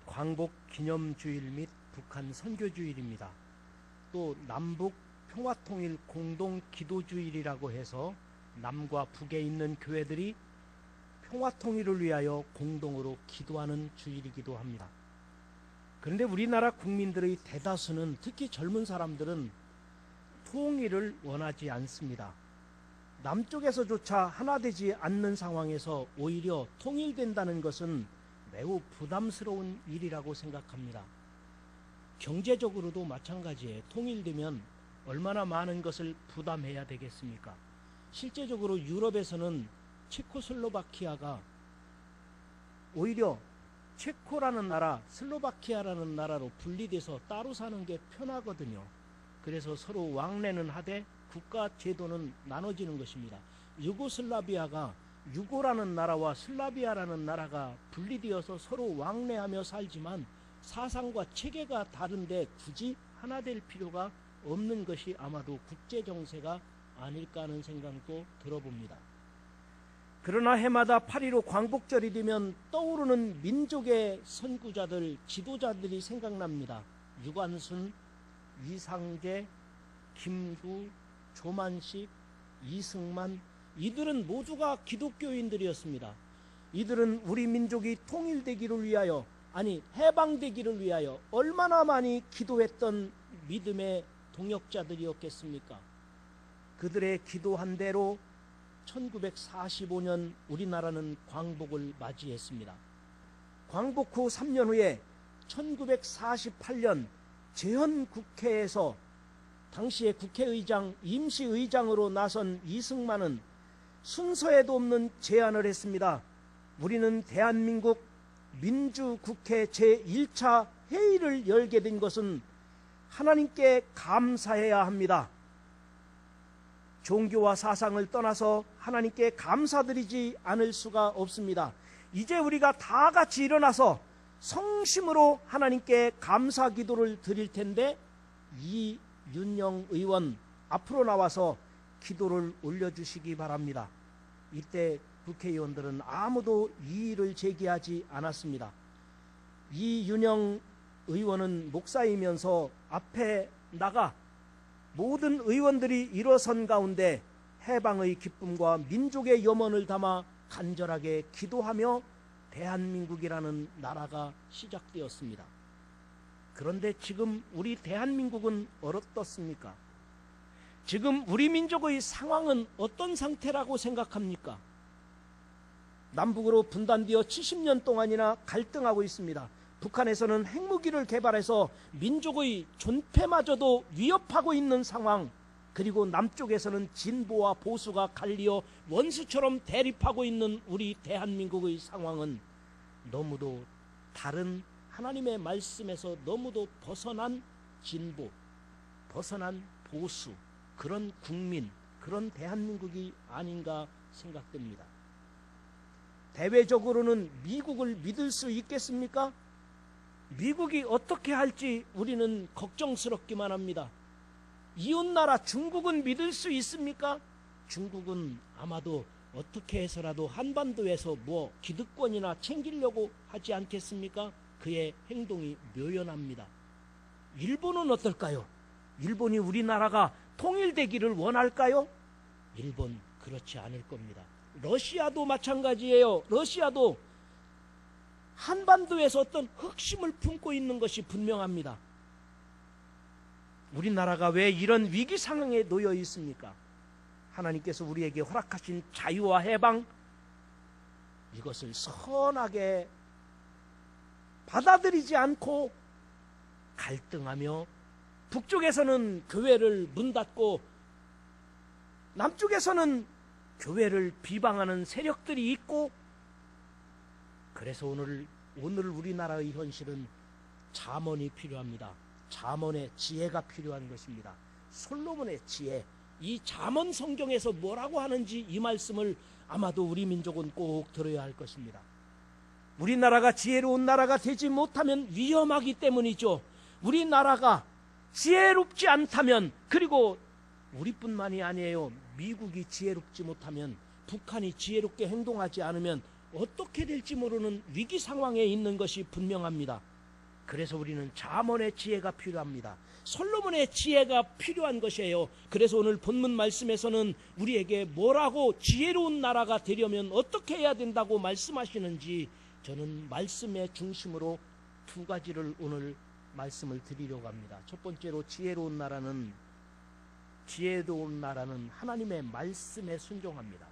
광복 기념주일 및 북한 선교주일입니다. 또 남북 평화통일 공동 기도주일이라고 해서 남과 북에 있는 교회들이 평화통일을 위하여 공동으로 기도하는 주일이기도 합니다. 그런데 우리나라 국민들의 대다수는, 특히 젊은 사람들은 통일을 원하지 않습니다. 남쪽에서조차 하나 되지 않는 상황에서 오히려 통일된다는 것은 매우 부담스러운 일이라고 생각합니다. 경제적으로도 마찬가지예요. 통일되면 얼마나 많은 것을 부담해야 되겠습니까? 실제적으로 유럽에서는 체코슬로바키아가 오히려 체코라는 나라, 슬로바키아라는 나라로 분리돼서 따로 사는 게 편하거든요. 그래서 서로 왕래는 하되 국가 제도는 나눠지는 것입니다. 유고슬라비아가 유고라는 나라와 슬라비아라는 나라가 분리되어서 서로 왕래하며 살지만 사상과 체계가 다른데 굳이 하나 될 필요가 없는 것이 아마도 국제정세가 아닐까 하는 생각도 들어봅니다. 그러나 해마다 8.15 광복절이 되면 떠오르는 민족의 선구자들, 지도자들이 생각납니다. 유관순, 이상재, 김구, 조만식, 이승만, 이들은 모두가 기독교인들이었습니다. 이들은 우리 민족이 통일되기를 위하여, 아니 해방되기를 위하여 얼마나 많이 기도했던 믿음의 동역자들이었겠습니까? 그들의 기도한 대로 1945년 우리나라는 광복을 맞이했습니다. 광복 후 3년 후에 1948년 제헌국회에서 당시의 국회의장, 임시의장으로 나선 이승만은 순서에도 없는 제안을 했습니다. 우리는 대한민국 민주국회 제1차 회의를 열게 된 것은 하나님께 감사해야 합니다. 종교와 사상을 떠나서 하나님께 감사드리지 않을 수가 없습니다. 이제 우리가 다 같이 일어나서 성심으로 하나님께 감사 기도를 드릴 텐데 이윤영 의원 앞으로 나와서 기도를 올려주시기 바랍니다. 이때 국회의원들은 아무도 이의를 제기하지 않았습니다. 이윤영 의원은 목사이면서 앞에 나가 모든 의원들이 일어선 가운데 해방의 기쁨과 민족의 염원을 담아 간절하게 기도하며 대한민국이라는 나라가 시작되었습니다. 그런데 지금 우리 대한민국은 어떻습니까? 지금 우리 민족의 상황은 어떤 상태라고 생각합니까? 남북으로 분단되어 70년 동안이나 갈등하고 있습니다. 북한에서는 핵무기를 개발해서 민족의 존폐마저도 위협하고 있는 상황, 그리고 남쪽에서는 진보와 보수가 갈리어 원수처럼 대립하고 있는 우리 대한민국의 상황은 너무도 다른 하나님의 말씀에서 너무도 벗어난 진보, 벗어난 보수, 그런 국민, 그런 대한민국이 아닌가 생각됩니다. 대외적으로는 미국을 믿을 수 있겠습니까? 미국이 어떻게 할지 우리는 걱정스럽기만 합니다. 이웃나라 중국은 믿을 수 있습니까? 중국은 아마도 어떻게 해서라도 한반도에서 기득권이나 챙기려고 하지 않겠습니까? 그의 행동이 묘연합니다. 일본은 어떨까요? 일본이 우리나라가 통일되기를 원할까요? 일본 그렇지 않을 겁니다. 러시아도 마찬가지예요. 러시아도 한반도에서 어떤 흑심을 품고 있는 것이 분명합니다. 우리나라가 왜 이런 위기 상황에 놓여 있습니까? 하나님께서 우리에게 허락하신 자유와 해방, 이것을 선하게 받아들이지 않고 갈등하며 북쪽에서는 교회를 문 닫고 남쪽에서는 교회를 비방하는 세력들이 있고, 그래서 오늘 우리나라의 현실은 잠언이 필요합니다. 잠언의 지혜가 필요한 것입니다. 솔로몬의 지혜, 이 잠언 성경에서 뭐라고 하는지 이 말씀을 아마도 우리 민족은 꼭 들어야 할 것입니다. 우리나라가 지혜로운 나라가 되지 못하면 위험하기 때문이죠. 우리나라가 지혜롭지 않다면, 그리고 우리뿐만이 아니에요. 미국이 지혜롭지 못하면, 북한이 지혜롭게 행동하지 않으면 어떻게 될지 모르는 위기 상황에 있는 것이 분명합니다. 그래서 우리는 잠언의 지혜가 필요합니다. 솔로몬의 지혜가 필요한 것이에요. 그래서 오늘 본문 말씀에서는 우리에게 뭐라고 지혜로운 나라가 되려면 어떻게 해야 된다고 말씀하시는지 저는 말씀의 중심으로 두 가지를 오늘 말씀을 드리려고 합니다. 첫 번째로 지혜로운 나라는 하나님의 말씀에 순종합니다.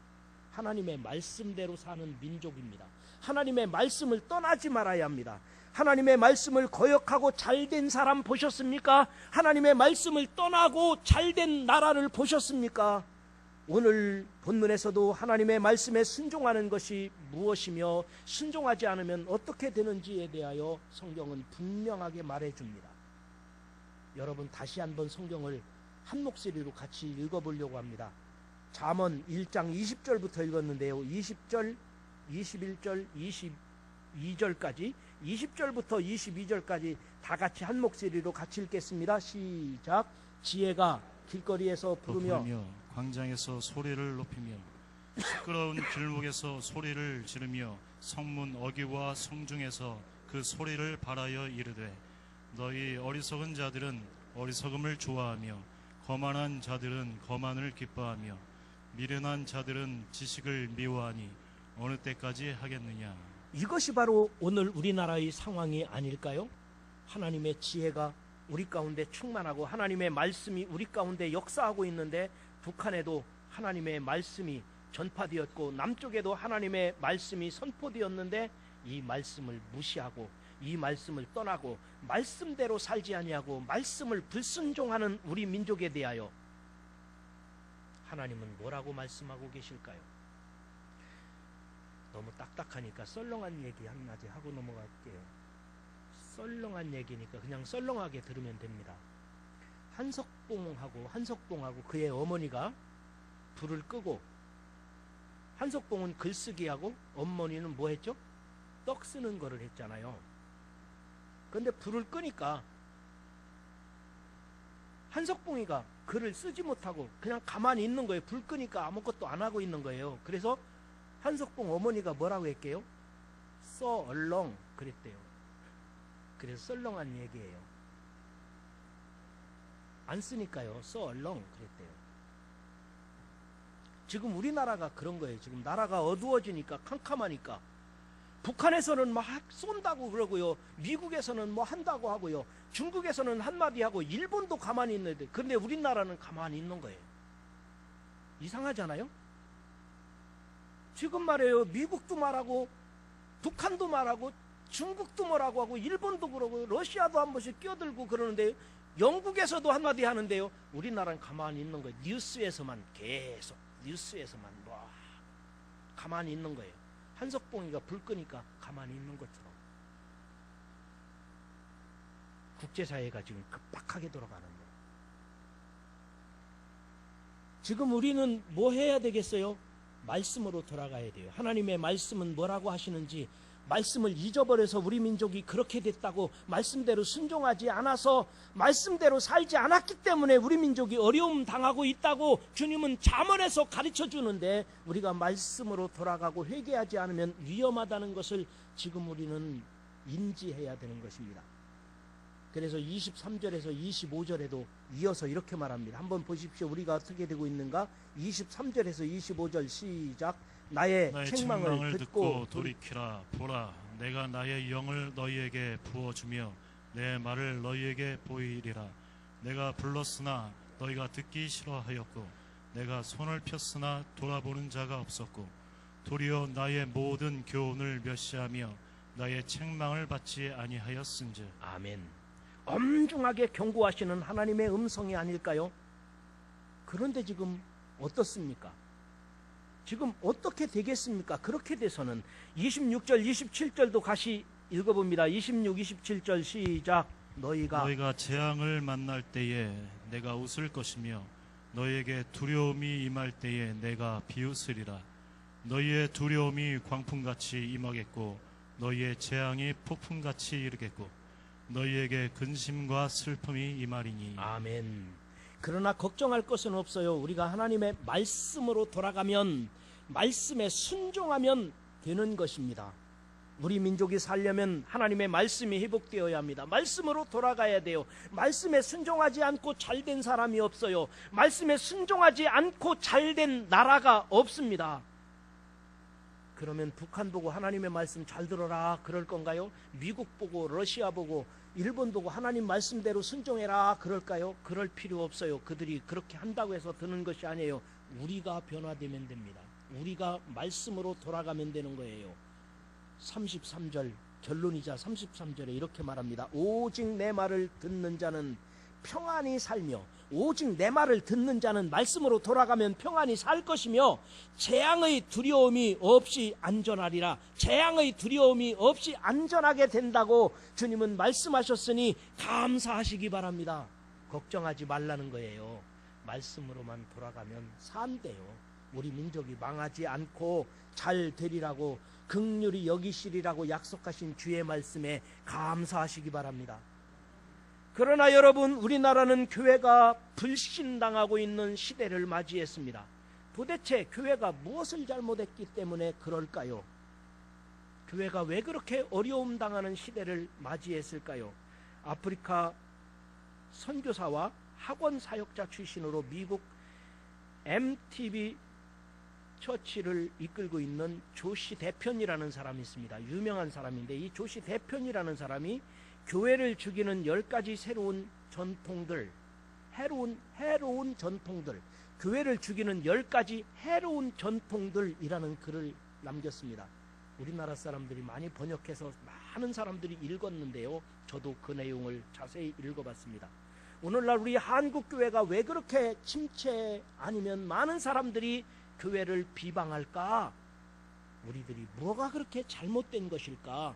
하나님의 말씀대로 사는 민족입니다. 하나님의 말씀을 떠나지 말아야 합니다. 하나님의 말씀을 거역하고 잘된 사람 보셨습니까? 하나님의 말씀을 떠나고 잘된 나라를 보셨습니까? 오늘 본문에서도 하나님의 말씀에 순종하는 것이 무엇이며 순종하지 않으면 어떻게 되는지에 대하여 성경은 분명하게 말해줍니다. 여러분 다시 한번 성경을 한 목소리로 같이 읽어보려고 합니다. 잠언 1장 20절부터 읽었는데요. 20절, 21절, 22절까지 20절부터 22절까지 다 같이 한 목소리로 같이 읽겠습니다. 시작. 지혜가 길거리에서 부르며 광장에서 소리를 높이며 시끄러운 길목에서 소리를 지르며 성문 어귀와 성중에서 그 소리를 발하여 이르되 너희 어리석은 자들은 어리석음을 좋아하며 거만한 자들은 거만을 기뻐하며 미련한 자들은 지식을 미워하니 어느 때까지 하겠느냐. 이것이 바로 오늘 우리나라의 상황이 아닐까요? 하나님의 지혜가 우리 가운데 충만하고 하나님의 말씀이 우리 가운데 역사하고 있는데 북한에도 하나님의 말씀이 전파되었고 남쪽에도 하나님의 말씀이 선포되었는데 이 말씀을 무시하고 이 말씀을 떠나고 말씀대로 살지 아니하고 말씀을 불순종하는 우리 민족에 대하여 하나님은 뭐라고 말씀하고 계실까요? 너무 딱딱하니까 썰렁한 얘기 한마디 하고 넘어갈게요. 썰렁한 얘기니까 그냥 썰렁하게 들으면 됩니다. 한석봉하고 그의 어머니가 불을 끄고, 한석봉은 글쓰기 하고 어머니는 뭐 했죠? 떡 쓰는 거를 했잖아요. 그런데 불을 끄니까 한석봉이가 글을 쓰지 못하고 그냥 가만히 있는 거예요. 불 끄니까 아무것도 안 하고 있는 거예요. 그래서 한석봉 어머니가 뭐라고 했게요? 썰렁 그랬대요. 그래서 썰렁한 얘기예요. 안 쓰니까요. 썰렁 그랬대요. 지금 우리나라가 그런 거예요. 지금 나라가 어두워지니까 캄캄하니까 북한에서는 막 쏜다고 그러고요. 미국에서는 뭐 한다고 하고요. 중국에서는 한마디 하고 일본도 가만히 있는데 그런데 우리나라는 가만히 있는 거예요. 이상하잖아요. 지금 말이에요. 미국도 말하고 북한도 말하고 중국도 뭐라고 하고 일본도 그러고 러시아도 한 번씩 끼어들고 그러는데 영국에서도 한마디 하는데요. 우리나라는 가만히 있는 거예요. 뉴스에서만 계속 뉴스에서만 뭐 가만히 있는 거예요. 한석봉이가 불 끄니까 가만히 있는 것처럼 국제사회가 지금 급박하게 돌아가는 거예요. 지금 우리는 뭐 해야 되겠어요? 말씀으로 돌아가야 돼요. 하나님의 말씀은 뭐라고 하시는지, 말씀을 잊어버려서 우리 민족이 그렇게 됐다고, 말씀대로 순종하지 않아서 말씀대로 살지 않았기 때문에 우리 민족이 어려움 당하고 있다고 주님은 잠언에서 가르쳐 주는데, 우리가 말씀으로 돌아가고 회개하지 않으면 위험하다는 것을 지금 우리는 인지해야 되는 것입니다. 그래서 23절에서 25절에도 이어서 이렇게 말합니다. 한번 보십시오. 우리가 어떻게 되고 있는가? 23절에서 25절 시작. 나의 책망을 듣고 돌이키라. 보라, 내가 나의 영을 너희에게 부어주며 내 말을 너희에게 보이리라. 내가 불렀으나 너희가 듣기 싫어하였고 내가 손을 폈으나 돌아보는 자가 없었고 도리어 나의 모든 교훈을 멸시하며 나의 책망을 받지 아니하였은즉. 아멘. 엄중하게 경고하시는 하나님의 음성이 아닐까요? 그런데 지금 어떻습니까? 지금 어떻게 되겠습니까? 그렇게 돼서는 26절 27절도 같이 읽어봅니다. 26, 27절 시작. 너희가 재앙을 만날 때에 내가 웃을 것이며 너희에게 두려움이 임할 때에 내가 비웃으리라. 너희의 두려움이 광풍같이 임하겠고 너희의 재앙이 폭풍같이 이르겠고 너희에게 근심과 슬픔이 임하리니. 아멘. 그러나 걱정할 것은 없어요. 우리가 하나님의 말씀으로 돌아가면, 말씀에 순종하면 되는 것입니다. 우리 민족이 살려면 하나님의 말씀이 회복되어야 합니다. 말씀으로 돌아가야 돼요. 말씀에 순종하지 않고 잘된 사람이 없어요. 말씀에 순종하지 않고 잘된 나라가 없습니다. 그러면 북한 보고 하나님의 말씀 잘 들어라 그럴 건가요? 미국 보고 러시아 보고 일본 보고 하나님 말씀대로 순종해라 그럴까요? 그럴 필요 없어요. 그들이 그렇게 한다고 해서 드는 것이 아니에요. 우리가 변화되면 됩니다. 우리가 말씀으로 돌아가면 되는 거예요. 33절 결론이자 33절에 이렇게 말합니다. 오직 내 말을 듣는 자는 평안히 살며, 오직 내 말을 듣는 자는 말씀으로 돌아가면 평안히 살 것이며 재앙의 두려움이 없이 안전하리라. 재앙의 두려움이 없이 안전하게 된다고 주님은 말씀하셨으니 감사하시기 바랍니다. 걱정하지 말라는 거예요. 말씀으로만 돌아가면 산대요. 우리 민족이 망하지 않고 잘 되리라고, 긍휼히 여기시리라고 약속하신 주의 말씀에 감사하시기 바랍니다. 그러나 여러분, 우리나라는 교회가 불신당하고 있는 시대를 맞이했습니다. 도대체 교회가 무엇을 잘못했기 때문에 그럴까요? 교회가 왜 그렇게 어려움 당하는 시대를 맞이했을까요? 아프리카 선교사와 학원 사역자 출신으로 미국 MTV 처치를 이끌고 있는 조시 대편이라는 사람이 있습니다. 유명한 사람인데 이 조시 대편이라는 사람이 교회를 죽이는 10가지 새로운 전통들, 해로운 전통들, 교회를 죽이는 10가지 해로운 전통들이라는 글을 남겼습니다. 우리나라 사람들이 많이 번역해서 많은 사람들이 읽었는데요. 저도 그 내용을 자세히 읽어봤습니다. 오늘날 우리 한국 교회가 왜 그렇게 침체 아니면 많은 사람들이 교회를 비방할까? 우리들이 뭐가 그렇게 잘못된 것일까?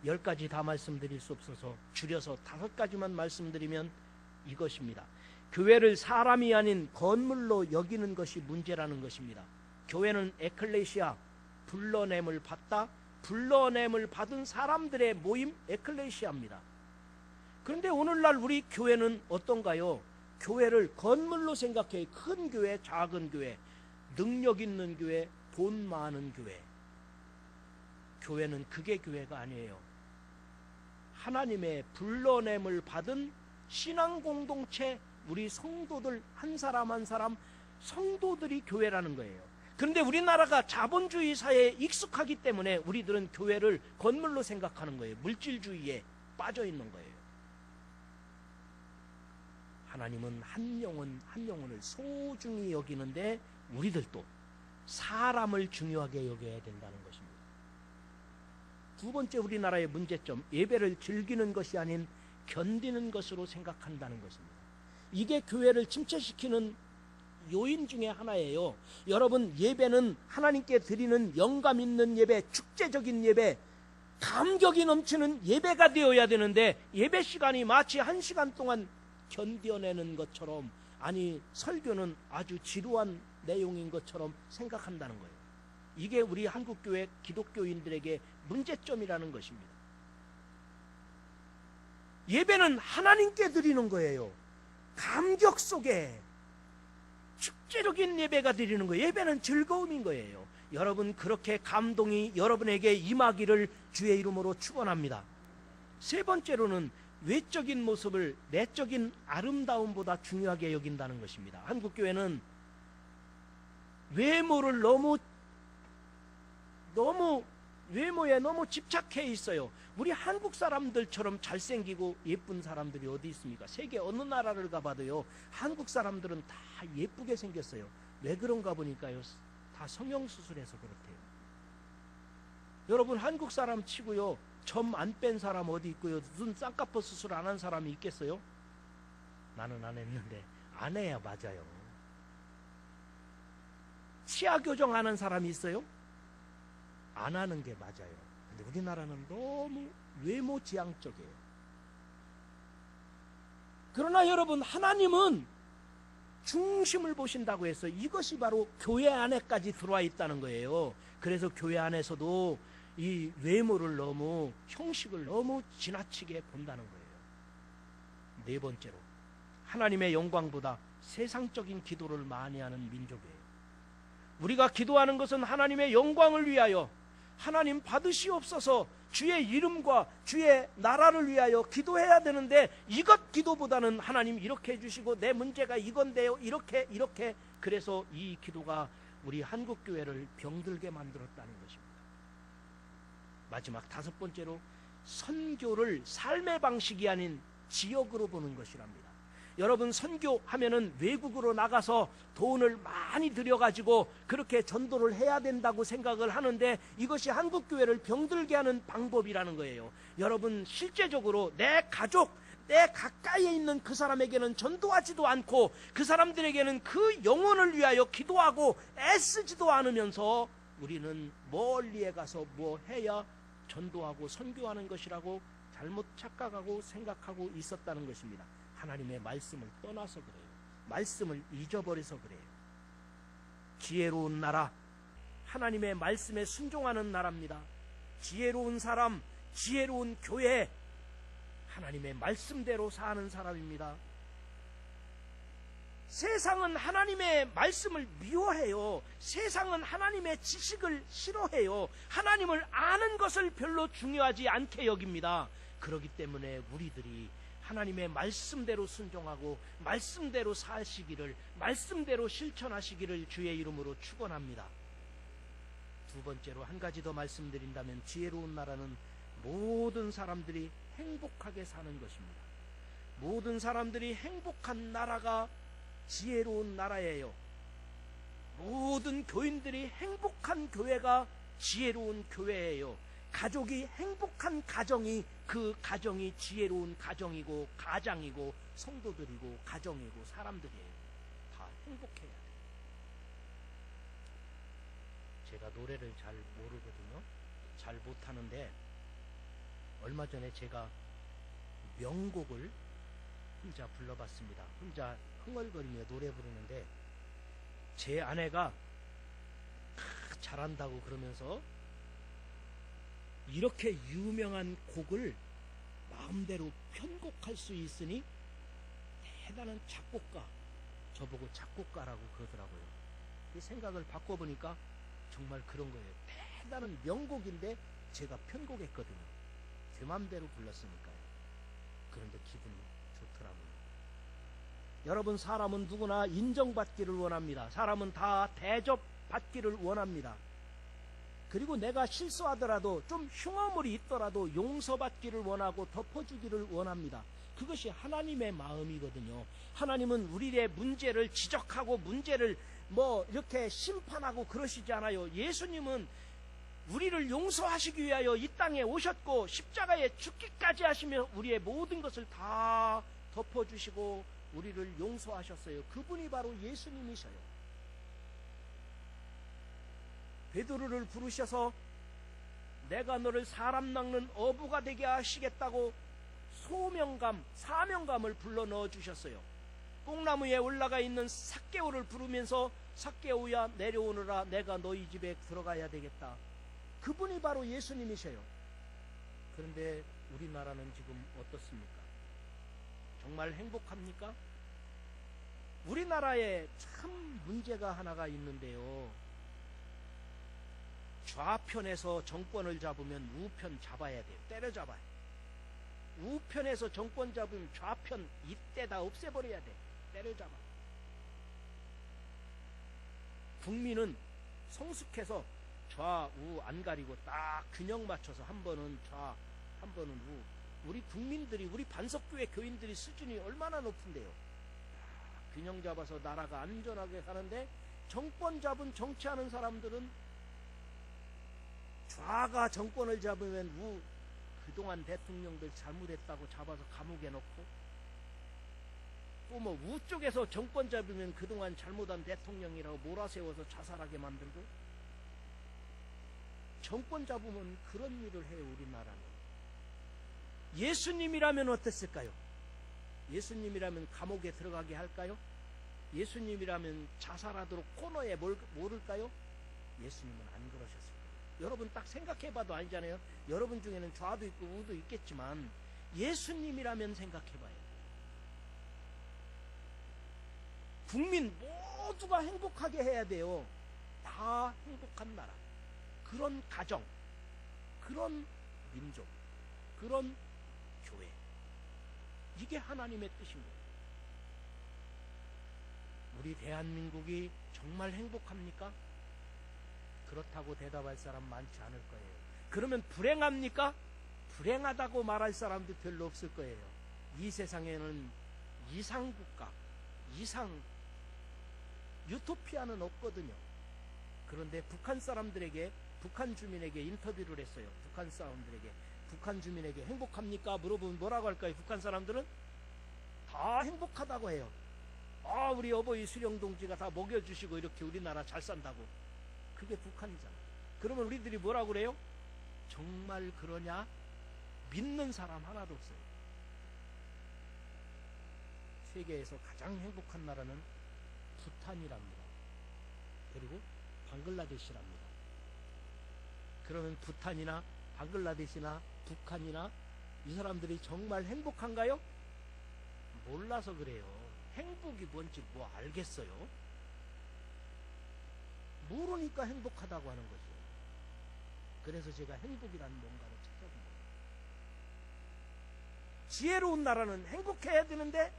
10가지 다 말씀드릴 수 없어서 줄여서 5가지만 말씀드리면 이것입니다. 교회를 사람이 아닌 건물로 여기는 것이 문제라는 것입니다. 교회는 에클레시아, 불러냄을 받다, 불러냄을 받은 사람들의 모임 에클레시아입니다. 그런데 오늘날 우리 교회는 어떤가요? 교회를 건물로 생각해요. 큰 교회, 작은 교회, 능력 있는 교회, 돈 많은 교회. 교회는 그게 교회가 아니에요. 하나님의 불러냄을 받은 신앙 공동체, 우리 성도들 한 사람 한 사람 성도들이 교회라는 거예요. 그런데 우리나라가 자본주의 사회에 익숙하기 때문에 우리들은 교회를 건물로 생각하는 거예요. 물질주의에 빠져 있는 거예요. 하나님은 한 영혼을 소중히 여기는데 우리들도 사람을 중요하게 여겨야 된다는 것입니다. 두 번째 우리나라의 문제점, 예배를 즐기는 것이 아닌 견디는 것으로 생각한다는 것입니다. 이게 교회를 침체시키는 요인 중에 하나예요. 여러분, 예배는 하나님께 드리는 영감 있는 예배, 축제적인 예배, 감격이 넘치는 예배가 되어야 되는데 예배 시간이 마치 1시간 동안 견뎌내는 것처럼, 아니 설교는 아주 지루한 내용인 것처럼 생각한다는 거예요. 이게 우리 한국교회 기독교인들에게 문제점이라는 것입니다. 예배는 하나님께 드리는 거예요. 감격 속에 축제적인 예배가 드리는 거예요. 예배는 즐거움인 거예요. 여러분, 그렇게 감동이 여러분에게 임하기를 주의 이름으로 축원합니다. 세 번째로는 외적인 모습을 내적인 아름다움보다 중요하게 여긴다는 것입니다. 한국교회는 외모를 외모에 너무 집착해 있어요. 우리 한국 사람들처럼 잘생기고 예쁜 사람들이 어디 있습니까? 세계 어느 나라를 가봐도요, 한국 사람들은 다 예쁘게 생겼어요. 왜 그런가 보니까요, 다 성형수술해서 그렇대요. 여러분, 한국 사람 치고요, 점 안 뺀 사람 어디 있고요, 눈 쌍꺼풀 수술 안 한 사람이 있겠어요? 나는 안 했는데 안 해야 맞아요. 치아 교정하는 사람이 있어요? 안 하는 게 맞아요. 근데 우리나라는 너무 외모 지향적이에요. 그러나 여러분, 하나님은 중심을 보신다고 해서 이것이 바로 교회 안에까지 들어와 있다는 거예요. 그래서 교회 안에서도 이 외모를 너무, 형식을 너무 지나치게 본다는 거예요. 네 번째로, 하나님의 영광보다 세상적인 기도를 많이 하는 민족이에요. 우리가 기도하는 것은 하나님의 영광을 위하여, 하나님 받으시옵소서, 주의 이름과 주의 나라를 위하여 기도해야 되는데 이것 기도보다는 하나님 이렇게 해주시고 내 문제가 이건데요, 이렇게 그래서 이 기도가 우리 한국교회를 병들게 만들었다는 것입니다. 마지막 다섯 번째로, 선교를 삶의 방식이 아닌 지역으로 보는 것이랍니다. 여러분, 선교하면은 외국으로 나가서 돈을 많이 들여가지고 그렇게 전도를 해야 된다고 생각을 하는데 이것이 한국교회를 병들게 하는 방법이라는 거예요. 여러분, 실제적으로 내 가족, 내 가까이에 있는 그 사람에게는 전도하지도 않고 그 사람들에게는 그 영혼을 위하여 기도하고 애쓰지도 않으면서 우리는 멀리에 가서 뭐 해야 전도하고 선교하는 것이라고 잘못 착각하고 생각하고 있었다는 것입니다. 하나님의 말씀을 떠나서 그래요. 말씀을 잊어버려서 그래요. 지혜로운 나라, 하나님의 말씀에 순종하는 나라입니다. 지혜로운 사람, 지혜로운 교회, 하나님의 말씀대로 사는 사람입니다. 세상은 하나님의 말씀을 미워해요. 세상은 하나님의 지식을 싫어해요. 하나님을 아는 것을 별로 중요하지 않게 여깁니다. 그렇기 때문에 우리들이 하나님의 말씀대로 순종하고 말씀대로 사시기를, 말씀대로 실천하시기를 주의 이름으로 축원합니다. 두 번째로 한 가지 더 말씀드린다면, 지혜로운 나라는 모든 사람들이 행복하게 사는 것입니다. 모든 사람들이 행복한 나라가 지혜로운 나라예요. 모든 교인들이 행복한 교회가 지혜로운 교회예요. 가족이 행복한 가정이, 그 가정이 지혜로운 가정이고 가장이고 성도들이고 가정이고 사람들이에요. 다 행복해야 돼요. 제가 노래를 잘 모르거든요. 잘 못하는데 얼마 전에 제가 명곡을 혼자 불러봤습니다. 혼자 흥얼거리며 노래 부르는데 제 아내가 잘한다고 그러면서 이렇게 유명한 곡을 마음대로 편곡할 수 있으니 대단한 작곡가, 저보고 작곡가라고 그러더라고요. 이 생각을 바꿔보니까 정말 그런 거예요. 대단한 명곡인데 제가 편곡했거든요. 제 마음대로 불렀으니까요. 그런데 기분이 좋더라고요. 여러분, 사람은 누구나 인정받기를 원합니다. 사람은 다 대접받기를 원합니다. 그리고 내가 실수하더라도 좀 흉어물이 있더라도 용서받기를 원하고 덮어주기를 원합니다. 그것이 하나님의 마음이거든요. 하나님은 우리의 문제를 지적하고 문제를 이렇게 심판하고 그러시지 않아요. 예수님은 우리를 용서하시기 위하여 이 땅에 오셨고 십자가에 죽기까지 하시며 우리의 모든 것을 다 덮어주시고 우리를 용서하셨어요. 그분이 바로 예수님이셔요. 베드로를 부르셔서 내가 너를 사람 낚는 어부가 되게 하시겠다고 소명감, 사명감을 불러 넣어 주셨어요. 뽕나무에 올라가 있는 삭개오를 부르면서 삭개오야 내려오너라, 내가 너희 집에 들어가야 되겠다. 그분이 바로 예수님이셔요. 그런데 우리나라는 지금 어떻습니까? 정말 행복합니까? 우리나라에 참 문제가 하나가 있는데요. 좌편에서 정권을 잡으면 우편 잡아야 돼요. 때려잡아요. 우편에서 정권 잡으면 좌편 이때 다 없애버려야 돼. 때려잡아. 국민은 성숙해서 좌우 안 가리고 딱 균형 맞춰서 한 번은 좌, 한 번은 우. 우리 국민들이, 우리 반석교회 교인들이 수준이 얼마나 높은데요. 균형 잡아서 나라가 안전하게 사는데 정권 잡은 정치하는 사람들은 좌가 정권을 잡으면 우, 그동안 대통령들 잘못했다고 잡아서 감옥에 넣고, 또 우 쪽에서 정권 잡으면 그동안 잘못한 대통령이라고 몰아세워서 자살하게 만들고, 정권 잡으면 그런 일을 해요. 우리나라는. 예수님이라면 어땠을까요? 예수님이라면 감옥에 들어가게 할까요? 예수님이라면 자살하도록 코너에 모를까요? 예수님은 안 그러셨어요. 여러분 딱 생각해봐도 아니잖아요. 여러분 중에는 좌도 있고 우도 있겠지만 예수님이라면 생각해봐요. 국민 모두가 행복하게 해야 돼요. 다 행복한 나라, 그런 가정, 그런 민족, 그런 교회. 이게 하나님의 뜻인 거예요. 우리 대한민국이 정말 행복합니까? 그렇다고 대답할 사람 많지 않을 거예요. 그러면 불행합니까? 불행하다고 말할 사람도 별로 없을 거예요. 이 세상에는 이상국가, 이상 유토피아는 없거든요. 그런데 북한 사람들에게, 북한 주민에게 인터뷰를 했어요. 북한 사람들에게, 북한 주민에게 행복합니까? 물어보면 뭐라고 할까요? 북한 사람들은 다 행복하다고 해요. 아, 우리 어버이 수령동지가 다 먹여주시고 이렇게 우리나라 잘 산다고. 그게 북한이잖아. 그러면 우리들이 뭐라고 그래요? 정말 그러냐? 믿는 사람 하나도 없어요. 세계에서 가장 행복한 나라는 부탄이랍니다. 그리고 방글라데시랍니다. 그러면 부탄이나 방글라데시나 북한이나 이 사람들이 정말 행복한가요? 몰라서 그래요. 행복이 뭔지 뭐 알겠어요? 모르니까 행복하다고 하는 거죠. 그래서 제가 행복이라는 뭔가를 찾아본 거예요. 지혜로운 나라는 행복해야 되는데,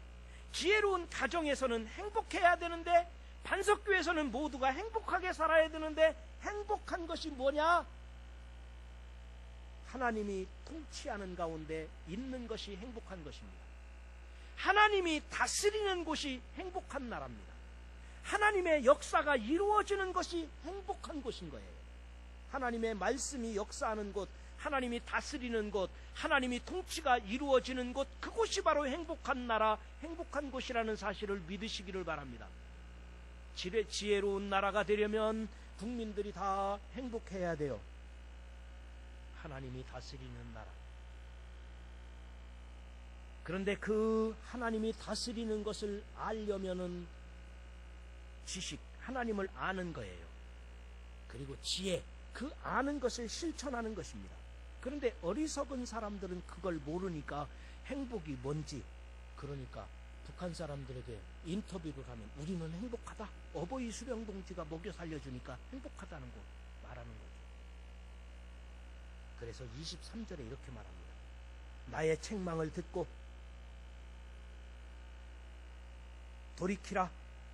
지혜로운 가정에서는 행복해야 되는데, 반석교에서는 모두가 행복하게 살아야 되는데, 행복한 것이 뭐냐? 하나님이 통치하는 가운데 있는 것이 행복한 것입니다. 하나님이 다스리는 곳이 행복한 나라입니다. 하나님의 역사가 이루어지는 것이 행복한 곳인 거예요. 하나님의 말씀이 역사하는 곳, 하나님이 다스리는 곳, 하나님이 통치가 이루어지는 곳, 그곳이 바로 행복한 나라, 행복한 곳이라는 사실을 믿으시기를 바랍니다. 지혜로운 나라가 되려면 국민들이 다 행복해야 돼요. 하나님이 다스리는 나라. 그런데 그 하나님이 다스리는 것을 알려면은 지식, 하나님을 아는 거예요. 그리고 지혜, 그 아는 것을 실천하는 것입니다. 그런데 어리석은 사람들은 그걸 모르니까 행복이 뭔지, 그러니까 북한 사람들에게 인터뷰를 하면 우리는 행복하다. 어버이 수령동지가 먹여 살려주니까 행복하다는 거 말하는 거죠. 그래서 23절에 이렇게 말합니다. 나의 책망을 듣고 돌이키라.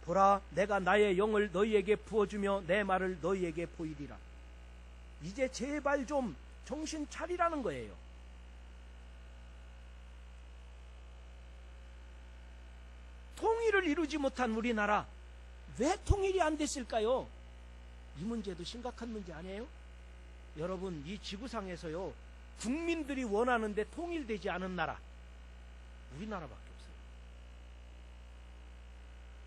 보라, 내가 나의 영을 너희에게 부어주며 내 말을 너희에게 보이리라. 이제 제발 좀 정신 차리라는 거예요. 통일을 이루지 못한 우리나라, 왜 통일이 안 됐을까요? 이 문제도 심각한 문제 아니에요? 여러분, 이 지구상에서요, 국민들이 원하는데 통일되지 않은 나라, 우리나라밖에 없어요.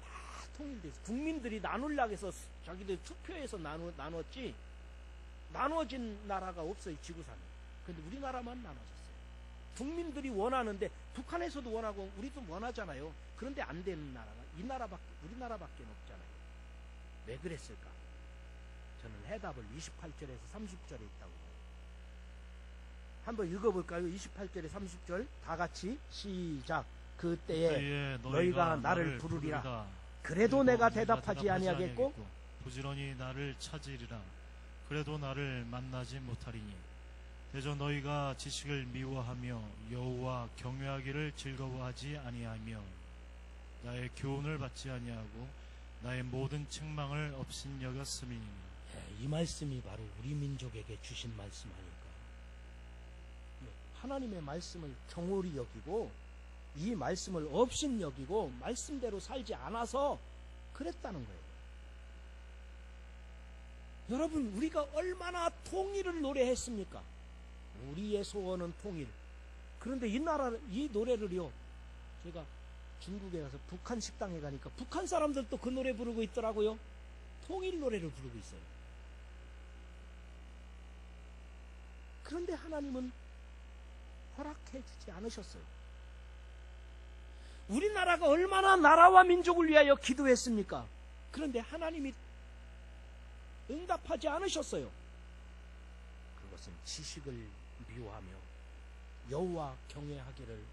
다 통일돼서 국민들이 나누려고 해서 자기들 투표해서 나눴지, 나눠진 나라가 없어요, 지구상에. 근데 우리나라만 나눠졌어요. 국민들이 원하는데, 북한에서도 원하고 우리도 원하잖아요. 그런데 안 되는 나라가 우리나라밖에 없잖아요. 왜 그랬을까? 저는 해답을 28절에서 30절에 있다고 봐요. 한번 읽어볼까요? 28절에 30절 다 같이 시작. 그때에 너희가 나를 부르리라. 그래도 내가 대답하지 아니하겠고 부지런히 나를 찾으리라. 그래도 나를 만나지 못하리니 대저 너희가 지식을 미워하며 여호와 경외하기를 즐거워하지 아니하며 나의 교훈을 받지 아니하고 나의 모든 책망을 업신여겼음이니. 이 말씀이 바로 우리 민족에게 주신 말씀 아닐까. 하나님의 말씀을 경홀히 여기고 이 말씀을 업신여기고 말씀대로 살지 않아서 그랬다는 거예요. 여러분, 우리가 얼마나 통일을 노래했습니까? 우리의 소원은 통일. 그런데 이 노래를요, 제가 중국에 가서 북한 식당에 가니까 북한 사람들도 그 노래 부르고 있더라고요. 통일 노래를 부르고 있어요. 그런데 하나님은 허락해 주지 않으셨어요. 우리나라가 얼마나 나라와 민족을 위하여 기도했습니까? 그런데 하나님이 응답하지 않으셨어요. 그것은 지식을 미워하며 여호와 경외하기를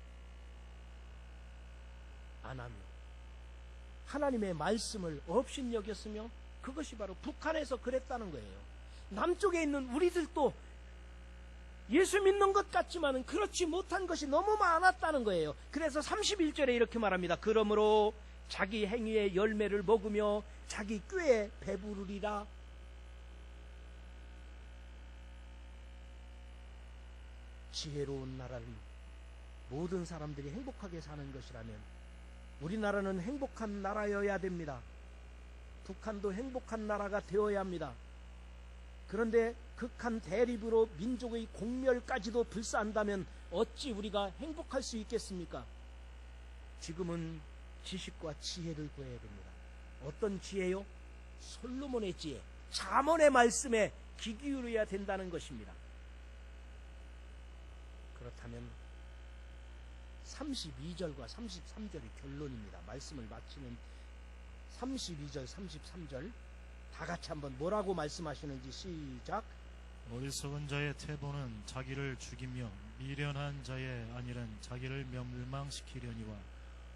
안 하며 하나님의 말씀을 업신여겼으며 그것이 바로 북한에서 그랬다는 거예요. 남쪽에 있는 우리들도 예수 믿는 것 같지만은 그렇지 못한 것이 너무 많았다는 거예요. 그래서 31절에 이렇게 말합니다. 그러므로 자기 행위의 열매를 먹으며 자기 꾀에 배부르리라. 지혜로운 나라는 모든 사람들이 행복하게 사는 것이라면 우리나라는 행복한 나라여야 됩니다. 북한도 행복한 나라가 되어야 합니다. 그런데 극한 대립으로 민족의 공멸까지도 불사한다면 어찌 우리가 행복할 수 있겠습니까? 지금은 지식과 지혜를 구해야 됩니다. 어떤 지혜요? 솔로몬의 지혜, 잠언의 말씀에 귀 기울여야 된다는 것입니다. 그렇다면 32절과 33절이 결론입니다. 말씀을 마치는 32절, 33절 다 같이 한번 뭐라고 말씀하시는지 시작. 어리석은 자의 태보는 자기를 죽이며 미련한 자의 안일은 자기를 멸망시키려니와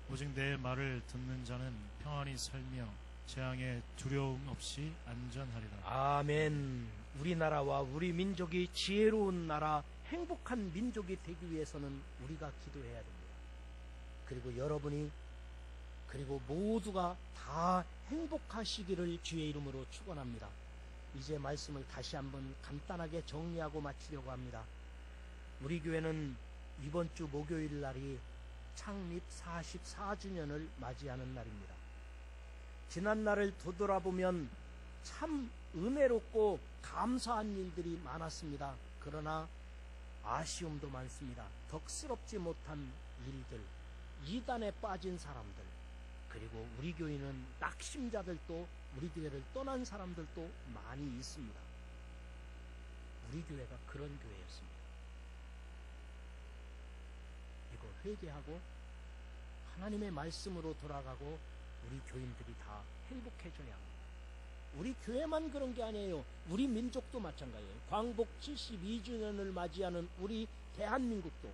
오직 내 말을 듣는 자는 평안히 살며 재앙에 두려움 없이 안전하리라. 아멘. 우리나라와 우리 민족이 지혜로운 나라, 행복한 민족이 되기 위해서는 우리가 기도해야 됩니다. 그리고 여러분이 그리고 모두가 다 행복하시기를 주의 이름으로 축원합니다. 이제 말씀을 다시 한번 간단하게 정리하고 마치려고 합니다. 우리 교회는 이번 주 목요일 날이 창립 44주년을 맞이하는 날입니다. 지난 날을 되돌아보면 참 은혜롭고 감사한 일들이 많았습니다. 그러나 아쉬움도 많습니다. 덕스럽지 못한 일들, 이단에 빠진 사람들, 그리고 우리 교회는 낙심자들도 우리 교회를 떠난 사람들도 많이 있습니다. 우리 교회가 그런 교회였습니다. 이거 회개하고 하나님의 말씀으로 돌아가고 우리 교인들이 다 행복해져야 합니다. 우리 교회만 그런 게 아니에요. 우리 민족도 마찬가지예요. 광복 72주년을 맞이하는 우리 대한민국도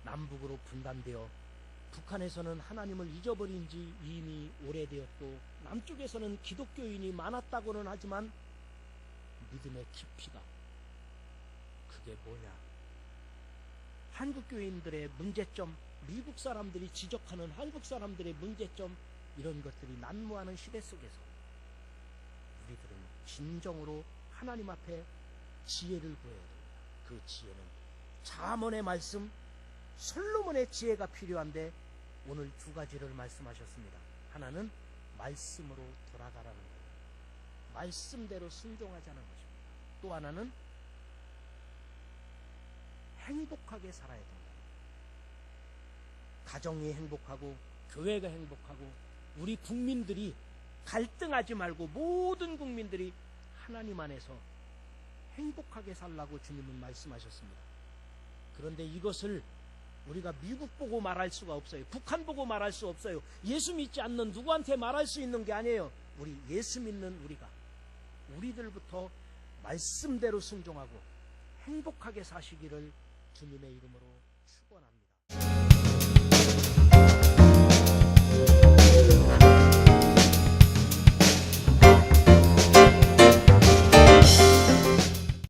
남북으로 분단되어 북한에서는 하나님을 잊어버린 지 이미 오래되었고 남쪽에서는 기독교인이 많았다고는 하지만 믿음의 깊이가 그게 뭐냐? 한국 교인들의 문제점, 미국 사람들이 지적하는 한국 사람들의 문제점, 이런 것들이 난무하는 시대 속에서 우리들은 진정으로 하나님 앞에 지혜를 구해야 됩니다. 그 지혜는 잠언의 말씀, 솔로몬의 지혜가 필요한데 오늘 두 가지를 말씀하셨습니다. 하나는 말씀으로 돌아가라는 거예요. 말씀대로 순종하자는 것입니다. 또 하나는 행복하게 살아야 된다. 가정이 행복하고 교회가 행복하고 우리 국민들이 갈등하지 말고 모든 국민들이 하나님 안에서 행복하게 살라고 주님은 말씀하셨습니다. 그런데 이것을 우리가 미국 보고 말할 수가 없어요. 북한 보고 말할 수 없어요. 예수 믿지 않는 누구한테 말할 수 있는 게 아니에요. 우리 예수 믿는 우리들부터 말씀대로 순종하고 행복하게 사시기를 주님의 이름으로 축원합니다.